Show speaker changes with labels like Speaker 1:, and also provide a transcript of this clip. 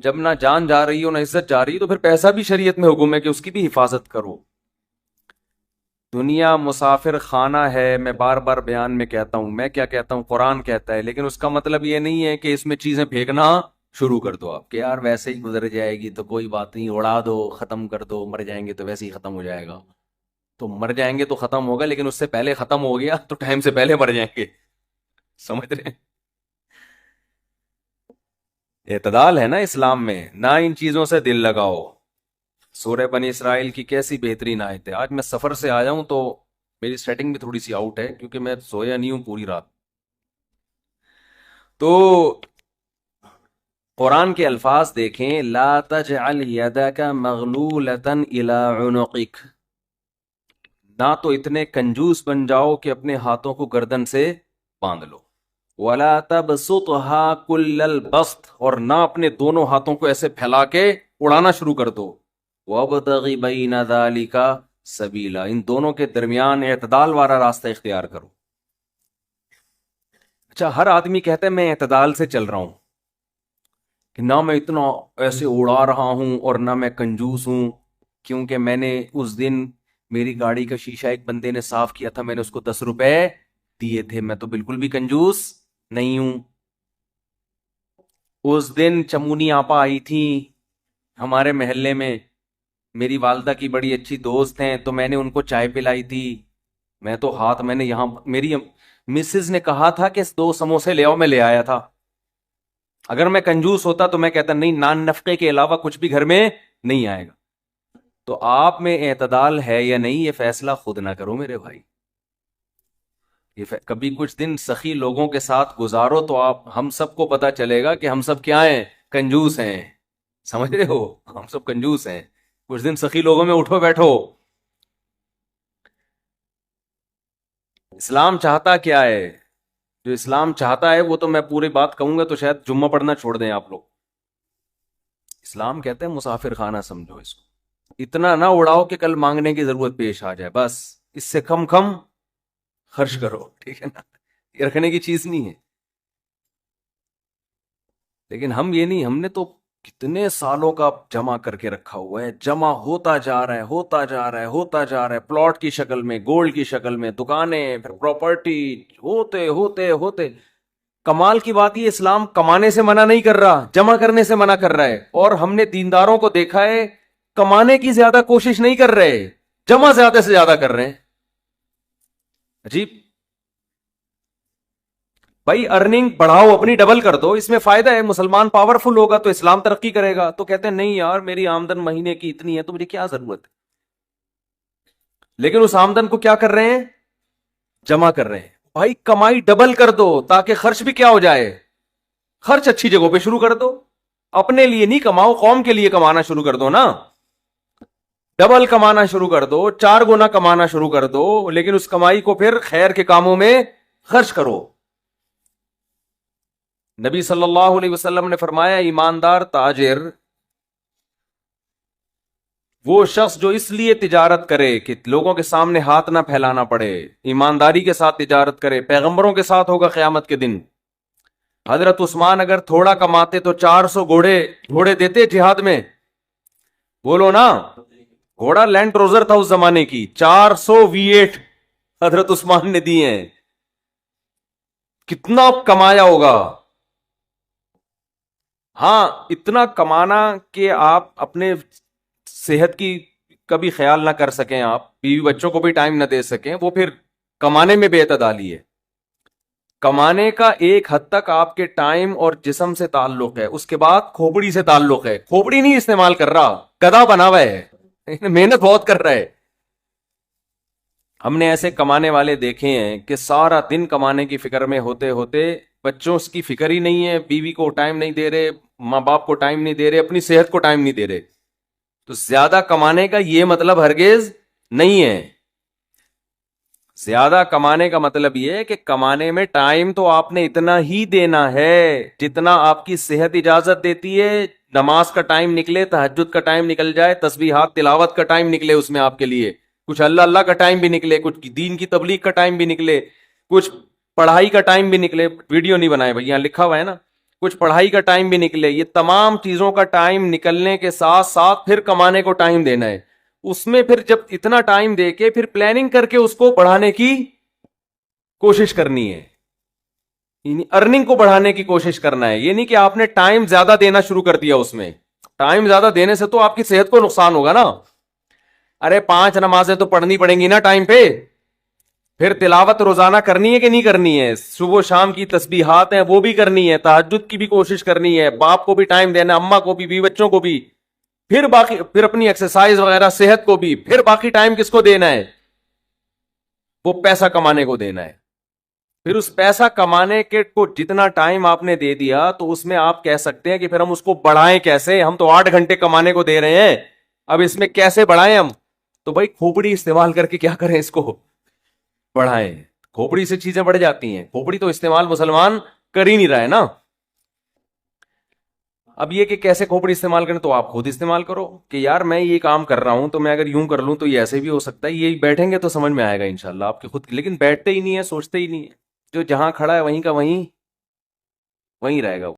Speaker 1: جب نہ جان جا رہی ہو نہ عزت جا رہی، تو پھر پیسہ بھی شریعت میں حکم ہے کہ اس کی بھی حفاظت کرو۔ دنیا مسافر خانہ ہے، میں بار بار بیان میں کہتا ہوں، میں کیا کہتا ہوں، قرآن کہتا ہے، لیکن اس کا مطلب یہ نہیں ہے کہ اس میں چیزیں پھینکنا شروع کر دو آپ، کہ یار ویسے ہی گزر جائے گی تو کوئی بات نہیں، اڑا دو، ختم کر دو، مر جائیں گے تو ویسے ہی ختم ہو جائے گا۔ تو مر جائیں گے تو ختم ہوگا، لیکن اس سے پہلے ختم ہو گیا تو ٹائم سے پہلے مر جائیں گے، سمجھ رہے ہیں؟ اعتدال ہے نا اسلام میں، نہ ان چیزوں سے دل لگاؤ۔ سورہ بنی اسرائیل کی کیسی بہترین آیت ہے۔ آج میں سفر سے آیا ہوں تو میری سیٹنگ بھی تھوڑی سی آؤٹ ہے، کیونکہ میں سویا نہیں ہوں پوری رات۔ تو قرآن کے الفاظ دیکھیں، لا تجعل یدک مغلولۃ الی عنقک، نہ تو اتنے کنجوس بن جاؤ کہ اپنے ہاتھوں کو گردن سے باندھ لو، ولا تبسطها کل البسط، اور نہ اپنے دونوں ہاتھوں کو ایسے پھیلا کے اڑانا شروع کر دو، وابتغ بین ذلک سبیلا، ان دونوں کے درمیان اعتدال والا راستہ اختیار کرو۔ اچھا، ہر آدمی کہتا ہے میں اعتدال سے چل رہا ہوں، کہ نہ میں اتنا ایسے اڑا رہا ہوں اور نہ میں کنجوس ہوں، کیونکہ میں نے اس دن میری گاڑی کا شیشہ ایک بندے نے صاف کیا تھا، میں نے اس کو 10 روپے دیے تھے، میں تو بالکل بھی کنجوس نہیں ہوں۔ اس دن چمونی آپا آئی تھی ہمارے محلے میں، میری والدہ کی بڑی اچھی دوست ہیں، تو میں نے ان کو چائے پلائی تھی، میں تو ہاتھ، میں نے یہاں، میری مسز نے کہا تھا کہ 2 سموسے لے آؤ، میں لے آیا تھا۔ اگر میں کنجوس ہوتا تو میں کہتا نہیں، نان نفقے کے علاوہ کچھ بھی گھر میں نہیں آئے گا۔ تو آپ میں اعتدال ہے یا نہیں، یہ فیصلہ خود نہ کرو میرے بھائی۔ کبھی کچھ دن سخی لوگوں کے ساتھ گزارو تو ہم سب کو پتا چلے گا کہ ہم سب کیا ہیں، کنجوس ہیں، سمجھ رہے ہو، ہم سب کنجوس ہیں۔ کچھ دن سخی لوگوں میں اٹھو بیٹھو۔ اسلام چاہتا کیا ہے؟ جو اسلام چاہتا ہے وہ تو میں پوری بات کہوں گا تو شاید جمعہ پڑھنا چھوڑ دیں آپ لوگ۔ اسلام کہتے ہیں مسافر خانہ سمجھو اس کو، اتنا نہ اڑاؤ کہ کل مانگنے کی ضرورت پیش آ جائے، بس اس سے کم خرچ کرو، ٹھیک ہے نا؟ یہ رکھنے کی چیز نہیں ہے۔ لیکن ہم یہ نہیں، ہم نے تو کتنے سالوں کا جمع کر کے رکھا ہوا ہے، جمع ہوتا جا رہا ہے، ہوتا جا رہا ہے، ہوتا جا رہا ہے، پلاٹ کی شکل میں، گولڈ کی شکل میں، دکانیں، پھر پراپرٹی، ہوتے ہوتے ہوتے۔ کمال کی بات یہ، اسلام کمانے سے منع نہیں کر رہا، جمع کرنے سے منع کر رہا ہے، اور ہم نے دینداروں کو دیکھا ہے کمانے کی زیادہ کوشش نہیں کر رہے، جمع زیادہ سے زیادہ کر رہے ہیں۔ عجیب بھائی، ارننگ بڑھاؤ، اپنی ڈبل کر دو، اس میں فائدہ ہے، مسلمان پاورفل ہوگا تو اسلام ترقی کرے گا۔ تو کہتے ہیں نہیں یار، میری آمدن مہینے کی اتنی ہے تو مجھے کیا ضرورت ہے، لیکن اس آمدن کو کیا کر رہے ہیں، جمع کر رہے ہیں۔ بھائی کمائی ڈبل کر دو تاکہ خرچ بھی کیا ہو جائے، خرچ اچھی جگہوں پہ شروع کر دو، اپنے لیے نہیں کماؤ، قوم کے لیے کمانا شروع کر دو نا، ڈبل کمانا شروع کر دو، 4 گنا کمانا شروع کر دو، لیکن اس کمائی کو پھر خیر کے کاموں میں خرچ کرو۔ نبی صلی اللہ علیہ وسلم نے فرمایا، ایماندار تاجر وہ شخص جو اس لیے تجارت کرے کہ لوگوں کے سامنے ہاتھ نہ پھیلانا پڑے، ایمانداری کے ساتھ تجارت کرے، پیغمبروں کے ساتھ ہوگا قیامت کے دن۔ حضرت عثمان اگر تھوڑا کماتے تو 400 گھوڑے دیتے جہاد میں، بولو نا، گھوڑا لینڈ روزر تھا اس زمانے کی، 400 V8 حضرت عثمان نے دیے ہیں، کتنا کمایا ہوگا۔ ہاں، اتنا کمانا کہ آپ اپنے صحت کی کبھی خیال نہ کر سکیں، آپ بیوی بچوں کو بھی ٹائم نہ دے سکیں، وہ پھر کمانے میں بے اعتدالی ہے۔ کمانے کا ایک حد تک آپ کے ٹائم اور جسم سے تعلق ہے، اس کے بعد کھوپڑی سے تعلق ہے، کھوپڑی نہیں استعمال کر رہا، گدھا بنا ہوا ہے، محنت بہت کر رہا ہے۔ ہم نے ایسے کمانے والے دیکھے ہیں کہ سارا دن کمانے کی فکر میں ہوتے ہوتے بچوں کی فکر ہی نہیں ہے، بیوی کو ٹائم نہیں دے رہے، ماں باپ کو ٹائم نہیں دے رہے، اپنی صحت کو ٹائم نہیں دے رہے۔ تو زیادہ کمانے کا یہ مطلب ہرگز نہیں ہے۔ زیادہ کمانے کا مطلب یہ ہے کہ کمانے میں ٹائم تو آپ نے اتنا ہی دینا ہے جتنا آپ کی صحت اجازت دیتی ہے، نماز کا ٹائم نکلے، تہجد کا ٹائم نکل جائے، تسبیحات تلاوت کا ٹائم نکلے، اس میں آپ کے لیے کچھ اللہ اللہ کا ٹائم بھی نکلے، کچھ دین کی تبلیغ کا ٹائم بھی نکلے، کچھ پڑھائی کا ٹائم بھی نکلے۔ ویڈیو نہیں بنائے بھائی، یہاں لکھا ہوا ہے نا، کچھ پڑھائی کا ٹائم بھی نکلے, یہ تمام چیزوں کا ٹائم نکلنے کے ساتھ ساتھ پھر کمانے کو ٹائم دینا ہے. اس میں پھر جب اتنا ٹائم دے کے پھر پلاننگ کر کے اس کو بڑھانے کی کوشش کرنی ہے, یعنی ارننگ کو بڑھانے کی کوشش کرنا ہے. یہ نہیں کہ آپ نے ٹائم زیادہ دینا شروع کر دیا, اس میں ٹائم زیادہ دینے سے تو آپ کی صحت کو نقصان ہوگا نا. ارے 5 نمازیں تو پڑھنی پڑیں گی نا ٹائم پہ, پھر تلاوت روزانہ کرنی ہے کہ نہیں کرنی ہے, صبح شام کی تسبیحات ہیں وہ بھی کرنی ہے, تہجد کی بھی کوشش کرنی ہے, باپ کو بھی ٹائم دینا, اماں کو بھی, بیوی بچوں کو بھی, پھر باقی پھر اپنی ایکسرسائز وغیرہ صحت کو بھی, پھر باقی ٹائم کس کو دینا ہے, وہ پیسہ کمانے کو دینا ہے. پھر اس پیسہ کمانے کے کو جتنا ٹائم آپ نے دے دیا تو اس میں آپ کہہ سکتے ہیں کہ پھر ہم اس کو بڑھائیں کیسے, ہم تو 8 گھنٹے کمانے کو دے رہے ہیں, اب اس میں کیسے بڑھائیں ہم. تو بھائی کھوپڑی استعمال کر کے کیا کریں, اس کو بڑھائیں. کھوپڑی سے چیزیں بڑھ جاتی ہیں, کھوپڑی تو استعمال مسلمان کر ہی نہیں رہا ہے نا. اب یہ کہ کیسے کھوپڑی استعمال کریں, تو آپ خود استعمال کرو کہ یار میں یہ کام کر رہا ہوں تو میں اگر یوں کر لوں تو یہ ایسے بھی ہو سکتا ہے. یہ بیٹھیں گے تو سمجھ میں آئے گا انشاءاللہ آپ کے خود, لیکن بیٹھتے ہی نہیں ہے, سوچتے ہی نہیں ہے. جو جہاں کھڑا ہے وہیں کا وہیں رہے گا.